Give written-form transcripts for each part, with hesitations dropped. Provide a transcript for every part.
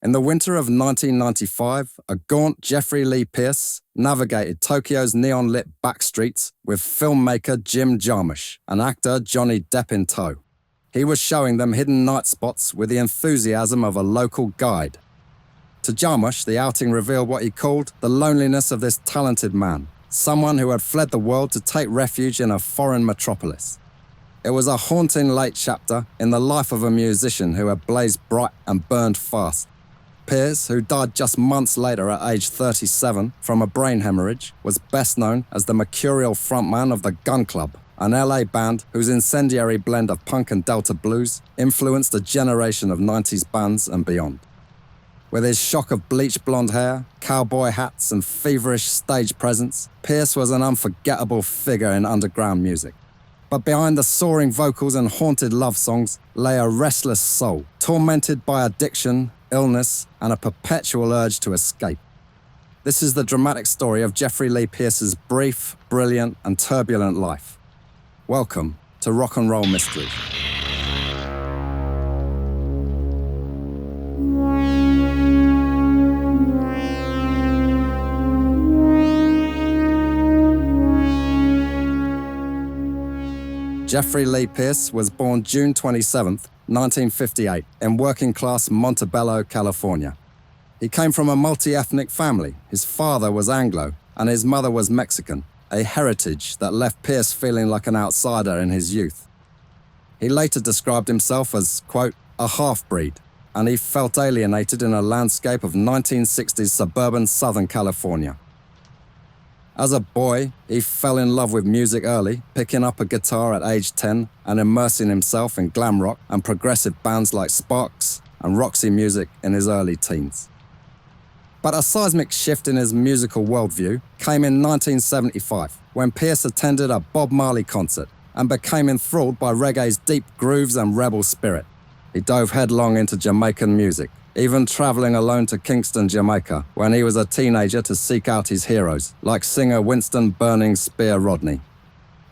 In the winter of 1995, a gaunt Jeffrey Lee Pierce navigated Tokyo's neon-lit back streets with filmmaker Jim Jarmusch and actor Johnny Depp in tow. He was showing them hidden night spots with the enthusiasm of a local guide. To Jarmusch, the outing revealed what he called the loneliness of this talented man, someone who had fled the world to take refuge in a foreign metropolis. It was a haunting late chapter in the life of a musician who had blazed bright and burned fast. Pierce, who died just months later at age 37 from a brain hemorrhage, was best known as the mercurial frontman of the Gun Club, an LA band whose incendiary blend of punk and Delta blues influenced a generation of 90s bands and beyond. With his shock of bleached blonde hair, cowboy hats and feverish stage presence, Pierce was an unforgettable figure in underground music. But behind the soaring vocals and haunted love songs lay a restless soul, tormented by addiction, illness, and a perpetual urge to escape. This is the dramatic story of Jeffrey Lee Pierce's brief, brilliant, and turbulent life. Welcome to Rock and Roll Mysteries. Jeffrey Lee Pierce was born June 27, 1958, in working-class Montebello, California. He came from a multi-ethnic family. His father was Anglo, and his mother was Mexican, a heritage that left Pierce feeling like an outsider in his youth. He later described himself as, quote, a half-breed, and he felt alienated in a landscape of 1960s suburban Southern California. As a boy, he fell in love with music early, picking up a guitar at age 10 and immersing himself in glam rock and progressive bands like Sparks and Roxy Music in his early teens. But a seismic shift in his musical worldview came in 1975 when Pierce attended a Bob Marley concert and became enthralled by reggae's deep grooves and rebel spirit. He dove headlong into Jamaican music, even traveling alone to Kingston, Jamaica, when he was a teenager to seek out his heroes, like singer Winston Burning Spear Rodney.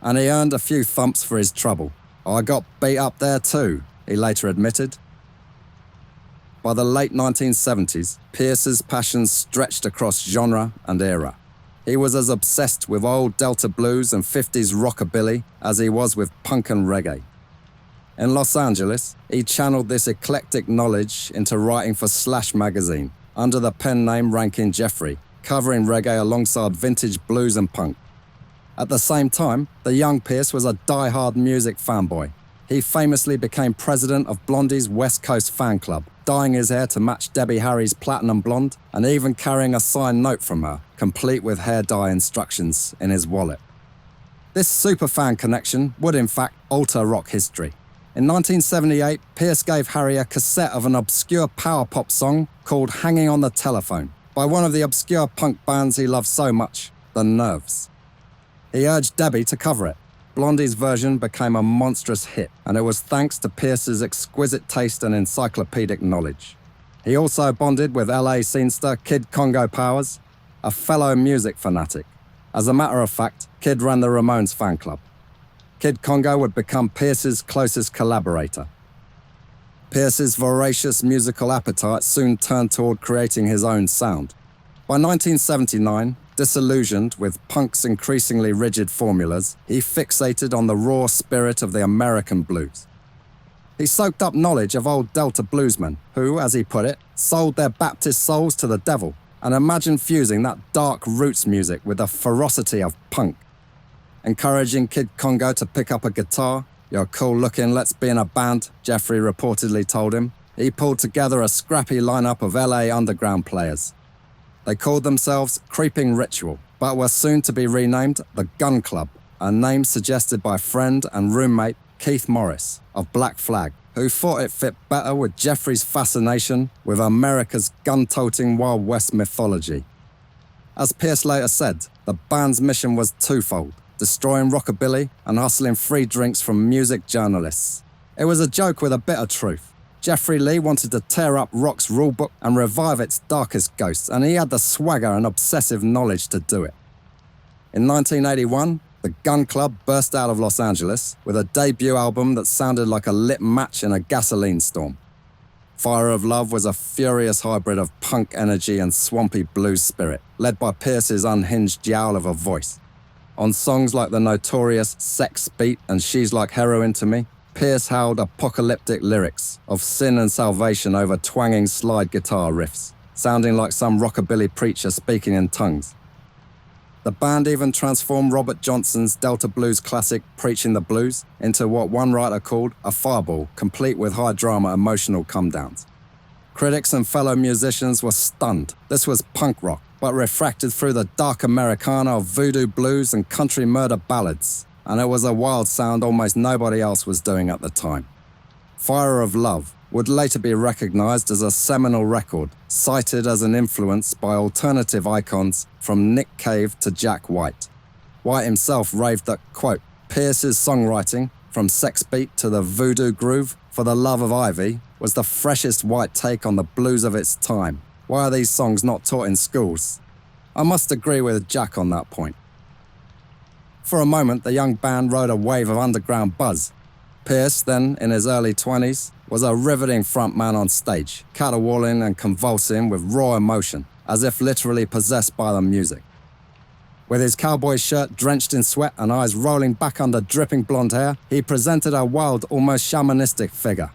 And he earned a few thumps for his trouble. I got beat up there too, he later admitted. By the late 1970s, Pierce's passions stretched across genre and era. He was as obsessed with old Delta blues and 50s rockabilly as he was with punk and reggae. In Los Angeles, he channeled this eclectic knowledge into writing for Slash magazine, under the pen name Rankin Jeffrey, covering reggae alongside vintage blues and punk. At the same time, the young Pierce was a die-hard music fanboy. He famously became president of Blondie's West Coast fan club, dyeing his hair to match Debbie Harry's platinum blonde, and even carrying a signed note from her, complete with hair dye instructions, in his wallet. This superfan connection would in fact alter rock history. In 1978, Pierce gave Harry a cassette of an obscure power pop song called Hanging on the Telephone by one of the obscure punk bands he loved so much, The Nerves. He urged Debbie to cover it. Blondie's version became a monstrous hit, and it was thanks to Pierce's exquisite taste and encyclopedic knowledge. He also bonded with LA scenester Kid Congo Powers, a fellow music fanatic. As a matter of fact, Kid ran the Ramones fan club. Kid Congo would become Pierce's closest collaborator. Pierce's voracious musical appetite soon turned toward creating his own sound. By 1979, disillusioned with punk's increasingly rigid formulas, he fixated on the raw spirit of the American blues. He soaked up knowledge of old Delta bluesmen who, as he put it, sold their Baptist souls to the devil, and imagined fusing that dark roots music with the ferocity of punk. Encouraging Kid Congo to pick up a guitar, "You're cool looking, let's be in a band," Jeffrey reportedly told him. He pulled together a scrappy lineup of LA underground players. They called themselves Creeping Ritual, but were soon to be renamed the Gun Club, a name suggested by friend and roommate Keith Morris of Black Flag, who thought it fit better with Jeffrey's fascination with America's gun-toting Wild West mythology. As Pierce later said, the band's mission was twofold: destroying rockabilly and hustling free drinks from music journalists. It was a joke with a bit of truth. Jeffrey Lee wanted to tear up rock's rulebook and revive its darkest ghosts, and he had the swagger and obsessive knowledge to do it. In 1981, the Gun Club burst out of Los Angeles with a debut album that sounded like a lit match in a gasoline storm. Fire of Love was a furious hybrid of punk energy and swampy blues spirit, led by Pierce's unhinged yowl of a voice. On songs like the notorious Sex Beat and She's Like Heroin to Me, Pierce howled apocalyptic lyrics of sin and salvation over twanging slide guitar riffs, sounding like some rockabilly preacher speaking in tongues. The band even transformed Robert Johnson's Delta blues classic Preaching the Blues into what one writer called a fireball, complete with high drama emotional come-downs. Critics and fellow musicians were stunned. This was punk rock, but refracted through the dark Americana of voodoo blues and country murder ballads, and it was a wild sound almost nobody else was doing at the time. Fire of Love would later be recognized as a seminal record, cited as an influence by alternative icons from Nick Cave to Jack White. White himself raved that, quote, Pierce's songwriting, from Sex Beat to the Voodoo Groove, For the Love of Ivy, was the freshest White take on the blues of its time. Why are these songs not taught in schools? I must agree with Jack on that point. For a moment, the young band rode a wave of underground buzz. Pierce, then in his early 20s, was a riveting frontman on stage, caterwauling and convulsing with raw emotion, as if literally possessed by the music. With his cowboy shirt drenched in sweat and eyes rolling back under dripping blonde hair, he presented a wild, almost shamanistic figure.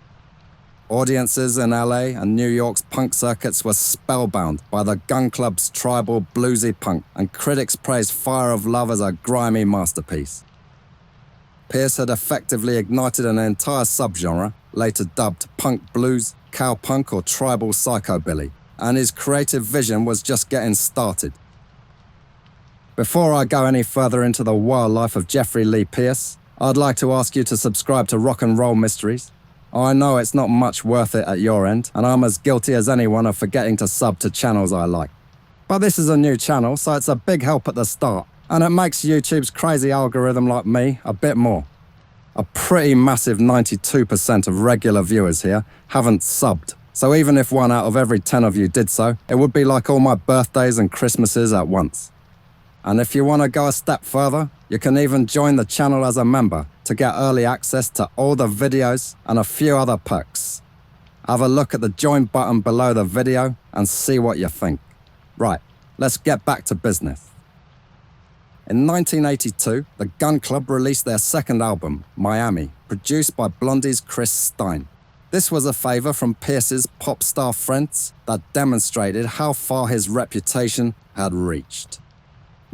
Audiences in LA and New York's punk circuits were spellbound by the Gun Club's tribal, bluesy punk, and critics praised Fire of Love as a grimy masterpiece. Pierce had effectively ignited an entire subgenre, later dubbed punk blues, cowpunk, or tribal psychobilly, and his creative vision was just getting started. Before I go any further into the wild life of Jeffrey Lee Pierce, I'd like to ask you to subscribe to Rock and Roll Mysteries. I know it's not much worth it at your end, and I'm as guilty as anyone of forgetting to sub to channels I like. But this is a new channel, so it's a big help at the start, and it makes YouTube's crazy algorithm like me a bit more. A pretty massive 92% of regular viewers here haven't subbed, so even if 1 out of every 10 of you did so, it would be like all my birthdays and Christmases at once. And if you want to go a step further, you can even join the channel as a member to get early access to all the videos and a few other perks. Have a look at the join button below the video and see what you think. Right, let's get back to business. In 1982, the Gun Club released their second album, Miami, produced by Blondie's Chris Stein. This was a favor from Pierce's pop star friends that demonstrated how far his reputation had reached.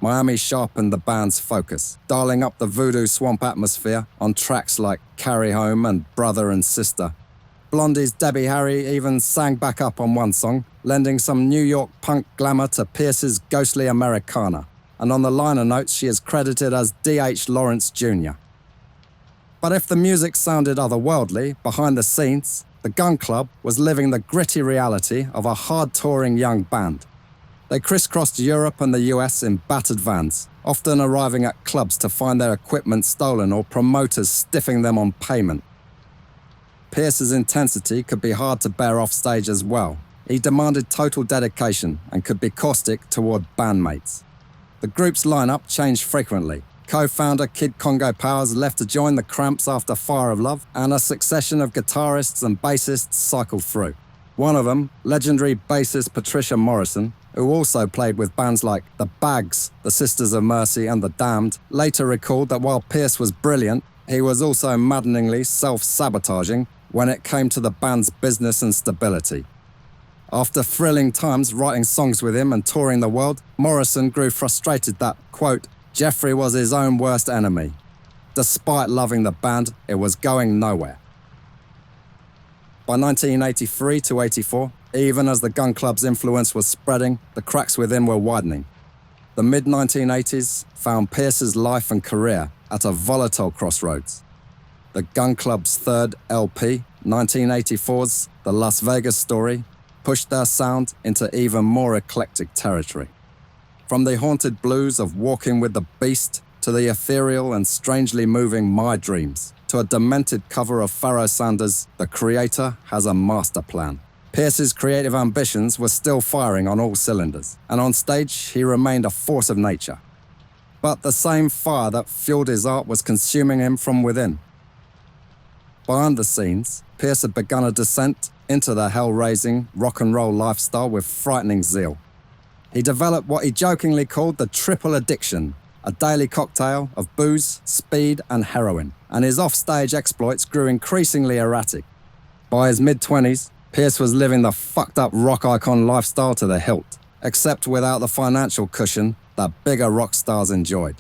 Miami sharpened the band's focus, dialing up the voodoo swamp atmosphere on tracks like Carry Home and Brother and Sister. Blondie's Debbie Harry even sang back up on one song, lending some New York punk glamour to Pierce's ghostly Americana. And on the liner notes, she is credited as D.H. Lawrence Jr. But if the music sounded otherworldly, behind the scenes, the Gun Club was living the gritty reality of a hard-touring young band. They crisscrossed Europe and the US in battered vans, often arriving at clubs to find their equipment stolen or promoters stiffing them on payment. Pierce's intensity could be hard to bear off stage as well. He demanded total dedication and could be caustic toward bandmates. The group's lineup changed frequently. Co-founder Kid Congo Powers left to join the Cramps after Fire of Love, and a succession of guitarists and bassists cycled through. One of them, legendary bassist Patricia Morrison, who also played with bands like The Bags, The Sisters of Mercy, and The Damned, later recalled that while Pierce was brilliant, he was also maddeningly self-sabotaging when it came to the band's business and stability. After thrilling times writing songs with him and touring the world, Morrison grew frustrated that, quote, Jeffrey was his own worst enemy. Despite loving the band, it was going nowhere. By 1983 to 84, even as the Gun Club's influence was spreading, the cracks within were widening. The mid-1980s found Pierce's life and career at a volatile crossroads. The Gun Club's third LP, 1984's The Las Vegas Story, pushed their sound into even more eclectic territory. From the haunted blues of Walking with the Beast to the ethereal and strangely moving My Dreams, to a demented cover of Pharoah Sanders' The Creator Has a Master Plan. Pierce's creative ambitions were still firing on all cylinders, and on stage he remained a force of nature. But the same fire that fueled his art was consuming him from within. Behind the scenes, Pierce had begun a descent into the hell-raising rock and roll lifestyle with frightening zeal. He developed what he jokingly called the triple addiction, a daily cocktail of booze, speed, and heroin, and his offstage exploits grew increasingly erratic. By his mid-20s, Pierce was living the fucked-up rock icon lifestyle to the hilt, except without the financial cushion that bigger rock stars enjoyed.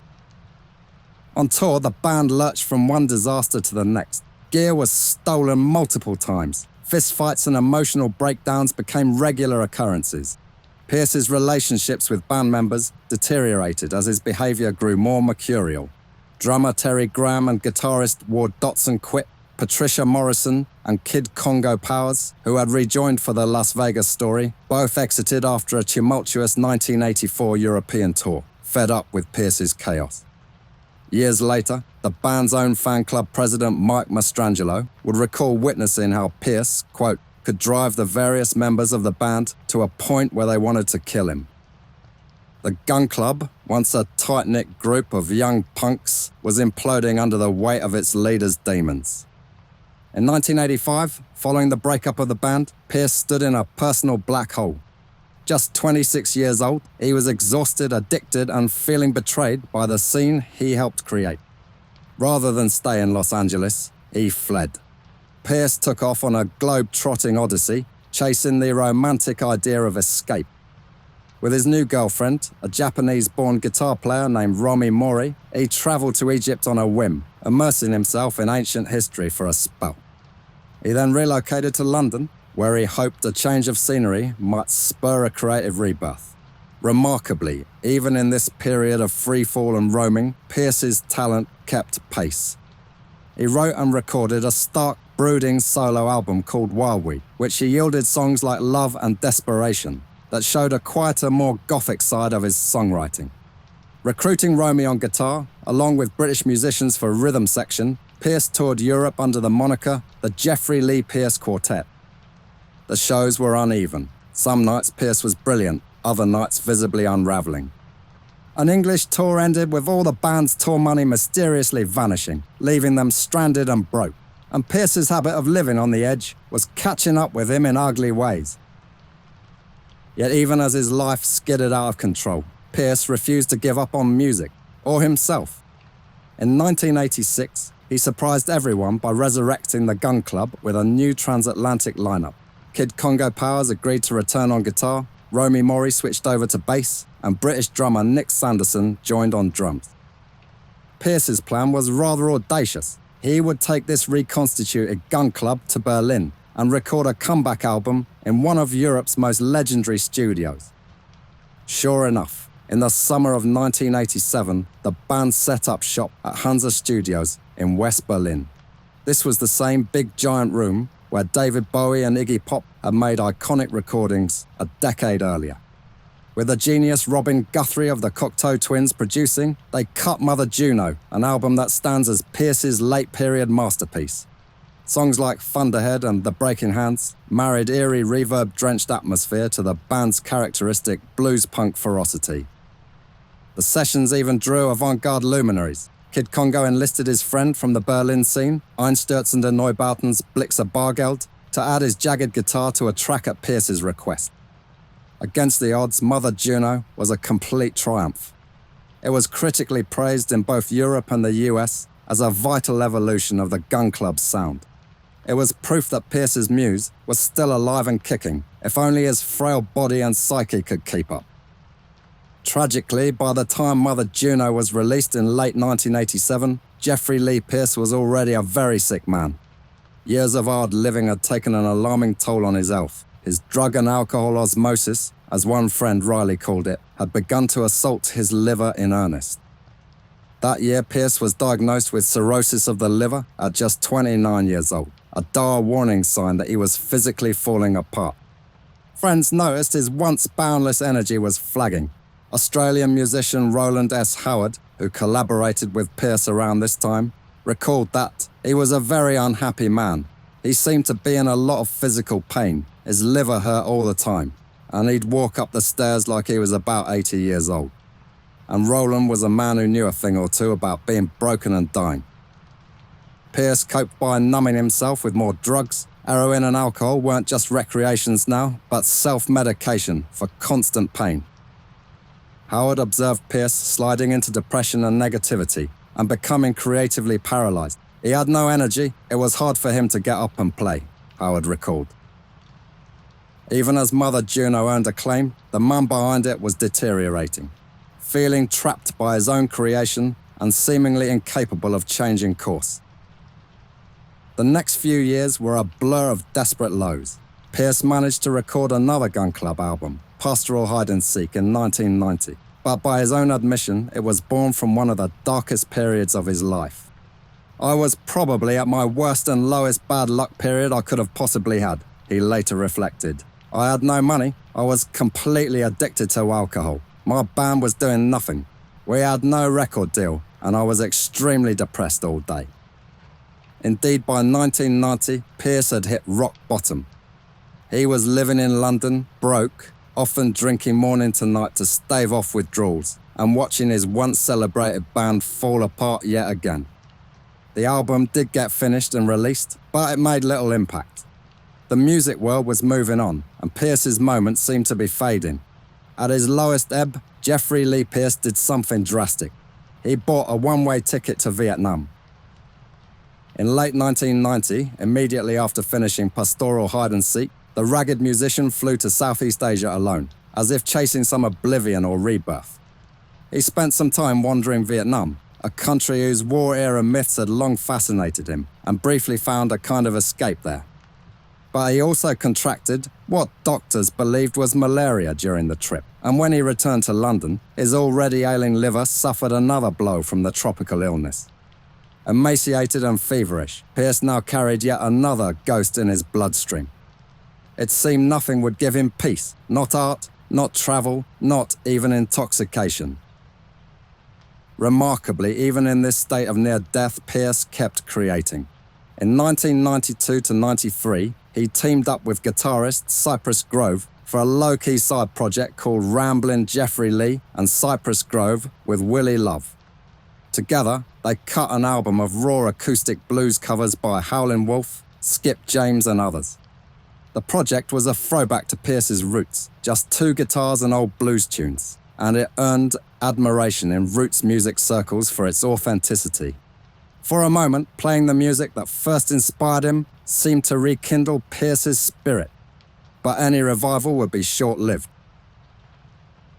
On tour, the band lurched from one disaster to the next. Gear was stolen multiple times. Fistfights and emotional breakdowns became regular occurrences. Pierce's relationships with band members deteriorated as his behavior grew more mercurial. Drummer Terry Graham and guitarist Ward Dotson quit. Patricia Morrison and Kid Congo Powers, who had rejoined for the Las Vegas story, both exited after a tumultuous 1984 European tour, fed up with Pierce's chaos. Years later, the band's own fan club president Mike Mastrangelo would recall witnessing how Pierce, quote, could drive the various members of the band to a point where they wanted to kill him. The Gun Club, once a tight-knit group of young punks, was imploding under the weight of its leader's demons. In 1985, following the breakup of the band, Pierce stood in a personal black hole. Just 26 years old, he was exhausted, addicted, and feeling betrayed by the scene he helped create. Rather than stay in Los Angeles, he fled. Pierce took off on a globe-trotting odyssey, chasing the romantic idea of escape. With his new girlfriend, a Japanese-born guitar player named Romy Mori, he traveled to Egypt on a whim, immersing himself in ancient history for a spell. He then relocated to London, where he hoped a change of scenery might spur a creative rebirth. Remarkably, even in this period of freefall and roaming, Pierce's talent kept pace. He wrote and recorded a stark, brooding solo album called Wildweed, which yielded songs like Love and Desperation that showed a quieter, more gothic side of his songwriting. Recruiting Romy on guitar, along with British musicians for rhythm section, Pierce toured Europe under the moniker the Jeffrey Lee Pierce Quartet. The shows were uneven. Some nights Pierce was brilliant, other nights visibly unraveling. An English tour ended with all the band's tour money mysteriously vanishing, leaving them stranded and broke. And Pierce's habit of living on the edge was catching up with him in ugly ways. Yet even as his life skidded out of control, Pierce refused to give up on music, or himself. In 1986, he surprised everyone by resurrecting the Gun Club with a new transatlantic lineup. Kid Congo Powers agreed to return on guitar, Romy Mori switched over to bass, and British drummer Nick Sanderson joined on drums. Pierce's plan was rather audacious. He would take this reconstituted Gun Club to Berlin and record a comeback album in one of Europe's most legendary studios. Sure enough, in the summer of 1987, the band set up shop at Hansa Studios in West Berlin. This was the same big giant room where David Bowie and Iggy Pop had made iconic recordings a decade earlier. With the genius Robin Guthrie of the Cocteau Twins producing, they cut Mother Juno, an album that stands as Pierce's late-period masterpiece. Songs like Thunderhead and The Breaking Hands married eerie reverb-drenched atmosphere to the band's characteristic blues-punk ferocity. The sessions even drew avant-garde luminaries. Kid Congo enlisted his friend from the Berlin scene, Einstürzende Neubauten's Blixer Bargeld, to add his jagged guitar to a track at Pierce's request. Against the odds, Mother Juno was a complete triumph. It was critically praised in both Europe and the US as a vital evolution of the Gun Club's sound. It was proof that Pierce's muse was still alive and kicking, if only his frail body and psyche could keep up. Tragically, by the time Mother Juno was released in late 1987, Jeffrey Lee Pierce was already a very sick man. Years of hard living had taken an alarming toll on his health. His drug and alcohol osmosis, as one friend Riley called it, had begun to assault his liver in earnest. That year, Pierce was diagnosed with cirrhosis of the liver at just 29 years old, a dire warning sign that he was physically falling apart. Friends noticed his once boundless energy was flagging. Australian musician Roland S. Howard, who collaborated with Pierce around this time, recalled that he was a very unhappy man. He seemed to be in a lot of physical pain. His liver hurt all the time, and he'd walk up the stairs like he was about 80 years old. And Roland was a man who knew a thing or two about being broken and dying. Pierce coped by numbing himself with more drugs, Heroin and alcohol weren't just recreations now, but self-medication for constant pain. Howard observed Pierce sliding into depression and negativity and becoming creatively paralyzed. He had no energy, it was hard for him to get up and play, Howard recalled. Even as Mother Juno earned acclaim, the man behind it was deteriorating, feeling trapped by his own creation and seemingly incapable of changing course. The next few years were a blur of desperate lows. Pierce managed to record another Gun Club album, Pastoral Hide and Seek, in 1990, but by his own admission, it was born from one of the darkest periods of his life. I was probably at my worst and lowest bad luck period I could have possibly had, he later reflected. I had no money, I was completely addicted to alcohol. My band was doing nothing. We had no record deal, and I was extremely depressed all day. Indeed, by 1990, Pierce had hit rock bottom. He was living in London, broke, often drinking morning to night to stave off withdrawals, and watching his once celebrated band fall apart yet again. The album did get finished and released, but it made little impact. The music world was moving on, and Pierce's moment seemed to be fading. At his lowest ebb, Jeffrey Lee Pierce did something drastic. He bought a one-way ticket to Vietnam. In late 1990, immediately after finishing Pastoral Hide and Seek, the ragged musician flew to Southeast Asia alone, as if chasing some oblivion or rebirth. He spent some time wandering Vietnam, a country whose war-era myths had long fascinated him, and briefly found a kind of escape there. But he also contracted what doctors believed was malaria during the trip, and when he returned to London, his already ailing liver suffered another blow from the tropical illness. Emaciated and feverish, Pierce now carried yet another ghost in his bloodstream. It seemed nothing would give him peace, not art, not travel, not even intoxication. Remarkably, even in this state of near death, Pierce kept creating. In 1992 to 93, he teamed up with guitarist Cypress Grove for a low-key side project called Ramblin' Jeffrey Lee and Cypress Grove with Willie Love. Together, they cut an album of raw acoustic blues covers by Howlin' Wolf, Skip James and others. The project was a throwback to Pierce's roots, just two guitars and old blues tunes, and it earned admiration in roots music circles for its authenticity. For a moment, playing the music that first inspired him seemed to rekindle Pierce's spirit, but any revival would be short-lived.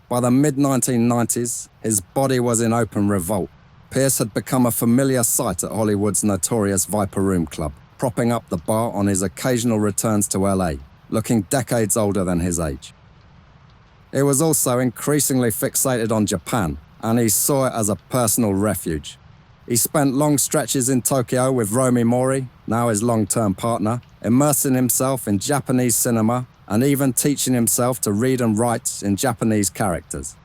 By the mid-1990s, his body was in open revolt. Pierce had become a familiar sight at Hollywood's notorious Viper Room Club, propping up the bar on his occasional returns to LA, looking decades older than his age. He was also increasingly fixated on Japan, and he saw it as a personal refuge. He spent long stretches in Tokyo with Romy Mori, now his long-term partner, immersing himself in Japanese cinema and even teaching himself to read and write in Japanese characters.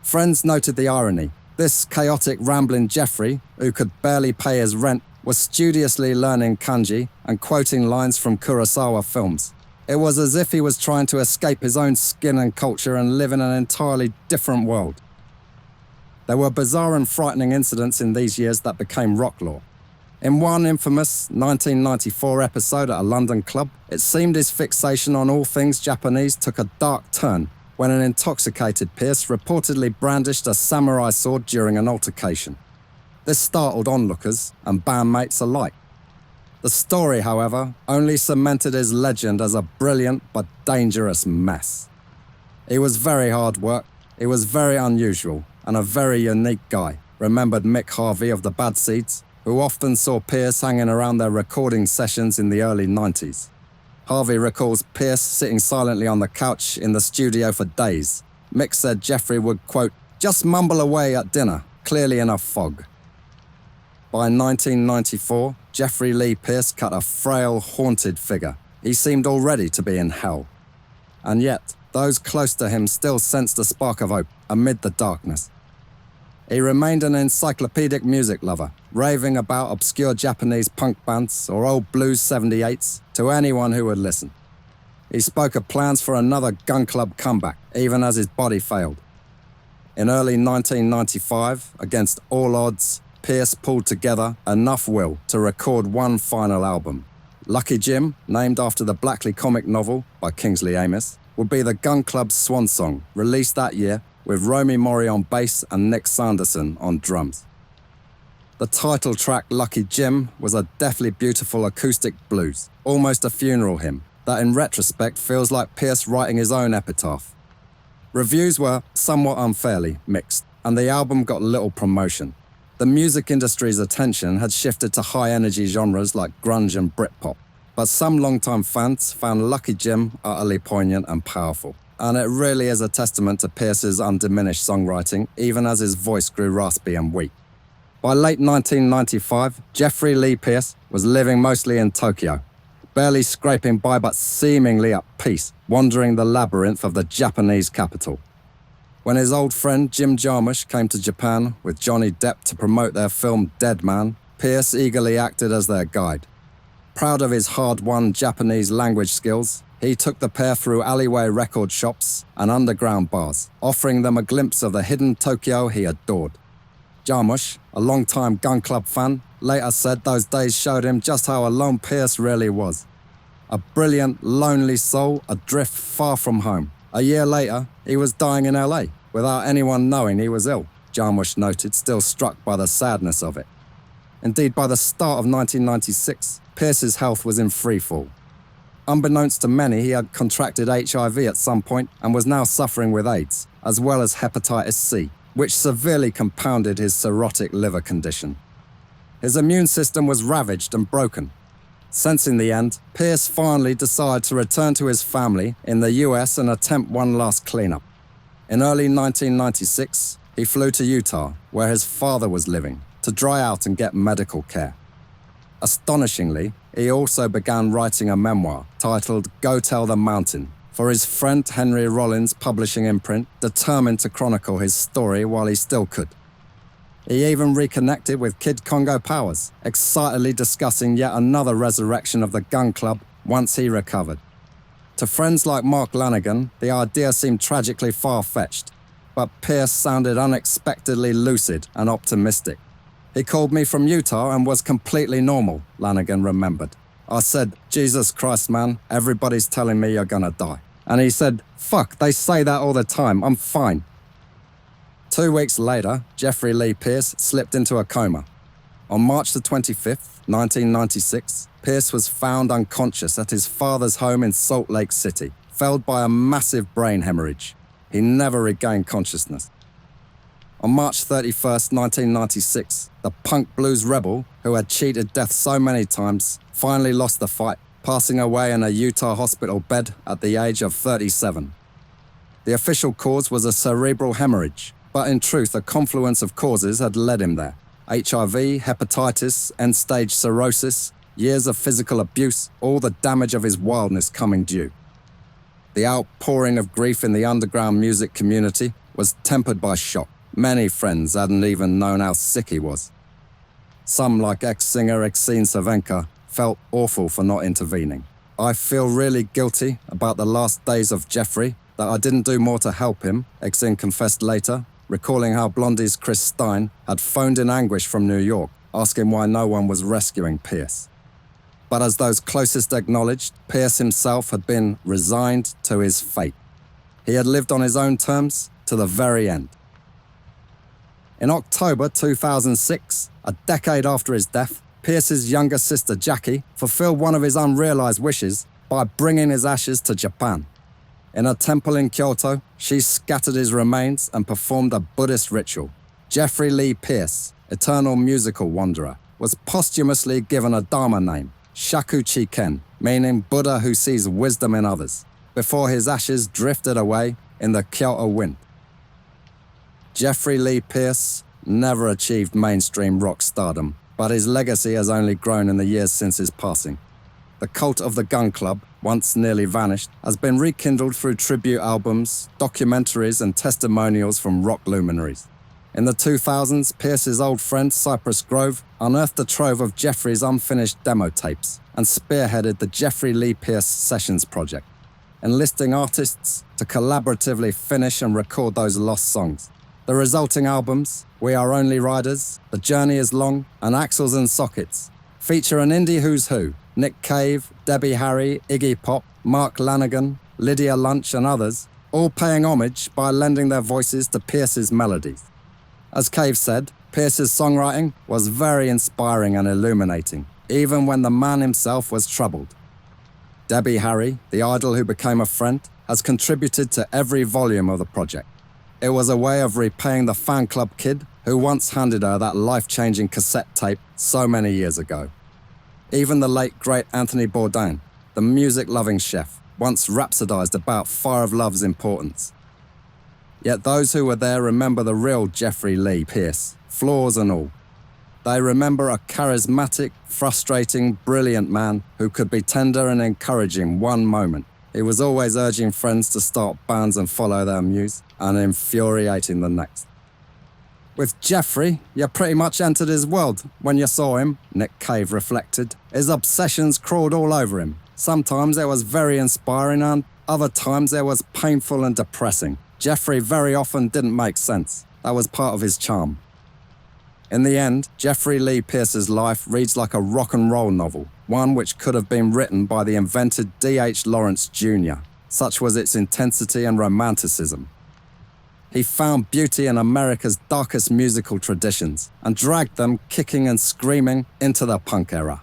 Friends noted the irony. This chaotic, rambling Jeffrey, who could barely pay his rent, was studiously learning kanji and quoting lines from Kurosawa films. It was as if he was trying to escape his own skin and culture and live in an entirely different world. There were bizarre and frightening incidents in these years that became rock lore. In one infamous 1994 episode at a London club, it seemed his fixation on all things Japanese took a dark turn when an intoxicated Pierce reportedly brandished a samurai sword during an altercation. This startled onlookers and bandmates alike. The story, however, only cemented his legend as a brilliant but dangerous mess. He was very hard work, he was very unusual, and a very unique guy, remembered Mick Harvey of the Bad Seeds, who often saw Pierce hanging around their recording sessions in the early 90s. Harvey recalls Pierce sitting silently on the couch in the studio for days. Mick said Jeffrey would, quote, just mumble away at dinner, clearly in a fog. By 1994, Jeffrey Lee Pierce cut a frail, haunted figure. He seemed already to be in hell. And yet, those close to him still sensed a spark of hope amid the darkness. He remained an encyclopedic music lover, raving about obscure Japanese punk bands or old blues 78s to anyone who would listen. He spoke of plans for another Gun Club comeback, even as his body failed. In early 1995, against all odds, Pierce pulled together enough will to record one final album, Lucky Jim, named after the Blackley comic novel by Kingsley Amis, would be the Gun Club's swan song, released that year with Romy Mori on bass and Nick Sanderson on drums. The title track Lucky Jim was a deathly beautiful acoustic blues, almost a funeral hymn, that in retrospect feels like Pierce writing his own epitaph. Reviews were somewhat unfairly mixed, and the album got little promotion. The music industry's attention had shifted to high-energy genres like grunge and Britpop, but some longtime fans found Lucky Jim utterly poignant and powerful. And it really is a testament to Pierce's undiminished songwriting, even as his voice grew raspy and weak. By late 1995, Jeffrey Lee Pierce was living mostly in Tokyo, barely scraping by but seemingly at peace, wandering the labyrinth of the Japanese capital. When his old friend Jim Jarmusch came to Japan with Johnny Depp to promote their film Dead Man, Pierce eagerly acted as their guide. Proud of his hard-won Japanese language skills, he took the pair through alleyway record shops and underground bars, offering them a glimpse of the hidden Tokyo he adored. Jarmusch, a longtime Gun Club fan, later said those days showed him just how alone Pierce really was. A brilliant, lonely soul adrift far from home. A year later, he was dying in LA, without anyone knowing he was ill, Jarmusch noted, still struck by the sadness of it. Indeed, by the start of 1996, Pierce's health was in freefall. Unbeknownst to many, he had contracted HIV at some point and was now suffering with AIDS, as well as hepatitis C, which severely compounded his cirrhotic liver condition. His immune system was ravaged and broken. Sensing the end, Pierce finally decided to return to his family in the US and attempt one last cleanup. In early 1996, he flew to Utah, where his father was living, to dry out and get medical care. Astonishingly, he also began writing a memoir titled Go Tell the Mountain, for his friend Henry Rollins' publishing imprint, determined to chronicle his story while he still could. He even reconnected with Kid Congo Powers, excitedly discussing yet another resurrection of the Gun Club once he recovered. To friends like Mark Lanigan, the idea seemed tragically far-fetched, but Pierce sounded unexpectedly lucid and optimistic. He called me from Utah and was completely normal, Lanigan remembered. I said, Jesus Christ, man, everybody's telling me you're gonna die. And he said, fuck, they say that all the time, I'm fine. 2 weeks later, Jeffrey Lee Pierce slipped into a coma. On March the 25th, 1996, Pierce was found unconscious at his father's home in Salt Lake City, felled by a massive brain hemorrhage. He never regained consciousness. On March 31st, 1996, the punk blues rebel, who had cheated death so many times, finally lost the fight, passing away in a Utah hospital bed at the age of 37. The official cause was a cerebral hemorrhage, but in truth a confluence of causes had led him there. HIV, hepatitis, end-stage cirrhosis, years of physical abuse, all the damage of his wildness coming due. The outpouring of grief in the underground music community was tempered by shock. Many friends hadn't even known how sick he was. Some, like ex-singer Exene Cervenka, felt awful for not intervening. I feel really guilty about the last days of Jeffrey, that I didn't do more to help him, Exene confessed later, recalling how Blondie's Chris Stein had phoned in anguish from New York, asking why no one was rescuing Pierce. But as those closest acknowledged, Pierce himself had been resigned to his fate. He had lived on his own terms to the very end. In October 2006, a decade after his death, Pierce's younger sister Jackie fulfilled one of his unrealized wishes by bringing his ashes to Japan. In a temple in Kyoto, she scattered his remains and performed a Buddhist ritual. Jeffrey Lee Pierce, eternal musical wanderer, was posthumously given a Dharma name, Shakuchi Ken, meaning Buddha who sees wisdom in others, before his ashes drifted away in the Kyoto wind. Jeffrey Lee Pierce never achieved mainstream rock stardom, but his legacy has only grown in the years since his passing. The cult of the Gun Club, once nearly vanished, has been rekindled through tribute albums, documentaries, and testimonials from rock luminaries. In the 2000s, Pierce's old friend Cypress Grove unearthed a trove of Jeffrey's unfinished demo tapes and spearheaded the Jeffrey Lee Pierce Sessions project, enlisting artists to collaboratively finish and record those lost songs. The resulting albums, We Are Only Riders, The Journey Is Long, and Axles and Sockets, feature an indie who's who: Nick Cave, Debbie Harry, Iggy Pop, Mark Lanigan, Lydia Lunch and others, all paying homage by lending their voices to Pierce's melodies. As Cave said, Pierce's songwriting was very inspiring and illuminating, even when the man himself was troubled. Debbie Harry, the idol who became a friend, has contributed to every volume of the project. It was a way of repaying the fan club kid who once handed her that life-changing cassette tape so many years ago. Even the late great Anthony Bourdain, the music-loving chef, once rhapsodized about Fire of Love's importance. Yet those who were there remember the real Jeffrey Lee Pierce, flaws and all. They remember a charismatic, frustrating, brilliant man who could be tender and encouraging one moment. He was always urging friends to start bands and follow their muse, and infuriating the next. With Jeffrey, you pretty much entered his world when you saw him, Nick Cave reflected. His obsessions crawled all over him. Sometimes it was very inspiring and other times it was painful and depressing. Jeffrey very often didn't make sense. That was part of his charm. In the end, Jeffrey Lee Pierce's life reads like a rock and roll novel, one which could have been written by the invented D.H. Lawrence Jr. Such was its intensity and romanticism. He found beauty in America's darkest musical traditions and dragged them kicking and screaming into the punk era.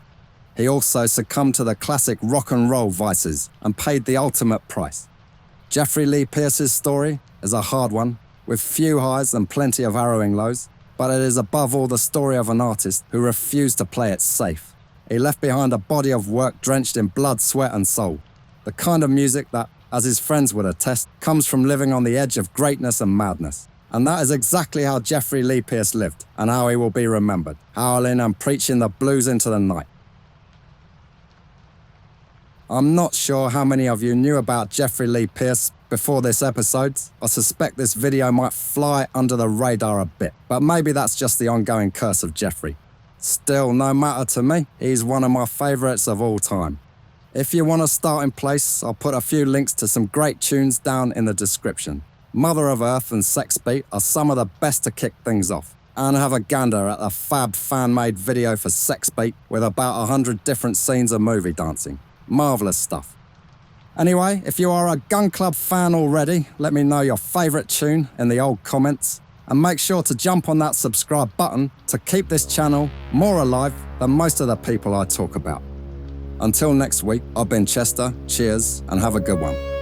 He also succumbed to the classic rock and roll vices and paid the ultimate price. Jeffrey Lee Pierce's story is a hard one, with few highs and plenty of harrowing lows, but it is above all the story of an artist who refused to play it safe. He left behind a body of work drenched in blood, sweat and soul. The kind of music that, as his friends would attest, comes from living on the edge of greatness and madness. And that is exactly how Jeffrey Lee Pierce lived, and how he will be remembered, howling and preaching the blues into the night. I'm not sure how many of you knew about Jeffrey Lee Pierce before this episode. I suspect this video might fly under the radar a bit, but maybe that's just the ongoing curse of Jeffrey. Still, no matter to me, he's one of my favourites of all time. If you want a starting place, I'll put a few links to some great tunes down in the description. Mother of Earth and Sex Beat are some of the best to kick things off. And have a gander at the fab fan-made video for Sex Beat with about 100 different scenes of movie dancing. Marvellous stuff. Anyway, if you are a Gun Club fan already, let me know your favourite tune in the old comments, and make sure to jump on that subscribe button to keep this channel more alive than most of the people I talk about. Until next week, I've been Chester, cheers, and have a good one.